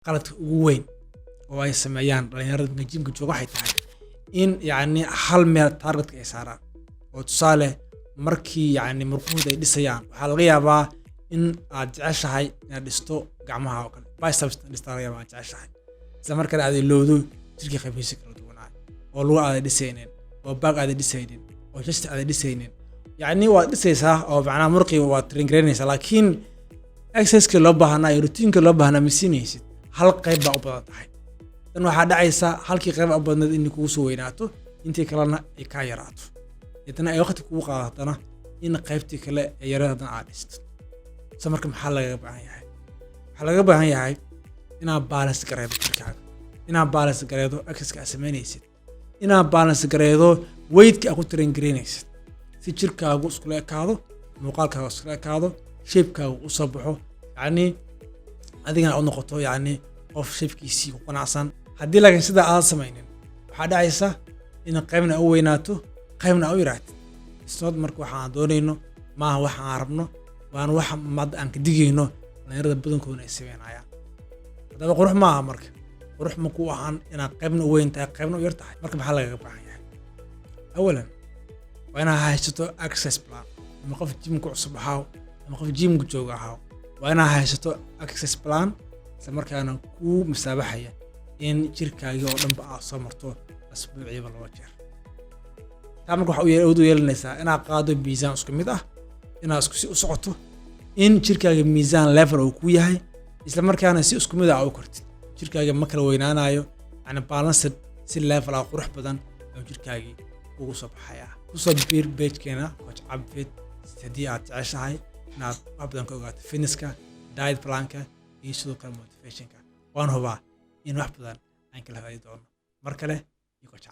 qaladka ugu weyn oo ay sameeyaan dhalinyarada jimka jooga waxay tahay in yacni hal meel targetka ay saaraan oo tusaale markii yacni murquhooda ay dhisayaan waxaa laga yaabaa in aad jeceshahay inaad dhisto gacmaha oo kale biceps dhistaa laga yaabaa aad jeceshahay isla markaana aad ilowdo jirka qaybkiisa kala duwanaa oo lagu aaday dhisaynin oo baag aaday dhisaynin oo chest aaday dhisaynin yacni waad dhisaysaa oo macnaha murqii waad train garaynaysaa laakiin exercise loo baahnaa iyo routine loo baahnaa ma siinaysid hal qayb baa u badan tahay tan waxaa dhacaysa halkii qayb u badneed in kugu soo weynaato intii kalena ay ka yaraato idana ay waqti kugu qaadatana in qaybtii kale ay yaraadana aad dhisto samarka maxaa laga baahan yahay waxaa laga baahan yahay inaad balance gareedo jirkaaga inaad balance gareedo exercise aad samaynaysid inaad balance gareedo weight-ka aad ku train garaynaysid si jirkaagu iskula ekaado muuqaalkaaga iskula ekaado shape-kaagu u soo baxo yacni adigana aad noqoto yacni qof shape-kiisii ku qanacsan haddii laakiin sidaa aad samaynin waxaa dhacaysa in qaybna u weynaato qaybna u yaraatid isnood marka waxaan doonayno maaha waxaan rabno waan wax mad aan ka digayno dhalinyarada badankoodna ay sameynayaan haddaba qurux maaha marka qurux ma ku ahan inaad qaybna u weyn tahay qaybna u yar tahay marka maxaa lagaga baahan yahay awalan waa inaad haysato access plan ama qof jimka cusub ahaaw ama qof jimka jooga ahaaw waa inaad haysato access plan isla markaana kuu masaabaxaya in jirkaagii oo dhanba aad soo marto asbuuciiba 2 jeer taa marka waxa u yeelanaysaa inaad qaado miisaan isku mid ah inaad isku si u socoto in jirkaaga miisaan level uu ku yahay isla markaana si isku mid ah u kortid jirkaaga ma kala weynaanayo yani balanced si level ah qurux badan oo jirkaagii ugu soo baxaya kusoo biir page-keena coach Cabfit haddii aad jeceshahay inaad wax badan ka ogaato fitnesska diet planka iyo sidoo kale motivationka waan hubaa in wax badan aan kala faa'iido doono mar kale iyo coach